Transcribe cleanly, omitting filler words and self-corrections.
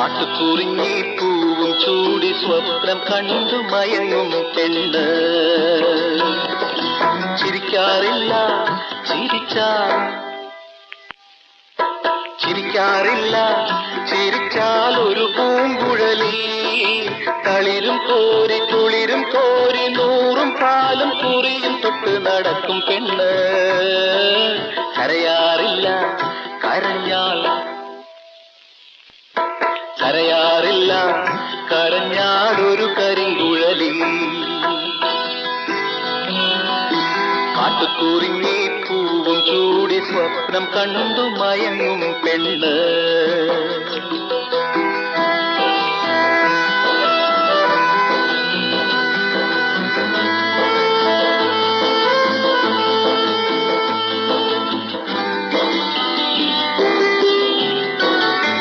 കാട്ടുകുറിഞ്ഞി പൂവും ചൂടി സ്വപ്നം കണ്ടു മയങ്ങും പെണ്ണ്. ചിരിക്കാറില്ല ചിരിക്കാറില്ല ചിരിച്ചാൽ ഒരു പൂങ്കുഴലി. തളിരും കോരി കുളിരും കോരി നൂറും പാലും കുറിയും തൊട്ട് നടക്കും പെണ്ണ്. കരയാറില്ല കരയാറില്ല കരഞ്ഞാലൊരു കരിങ്കുഴലി. കാട്ടുകുറിഞ്ഞി പൂവും ചൂടി സ്വപ്നം കണ്ടു മയങ്ങും പെണ്ണ്.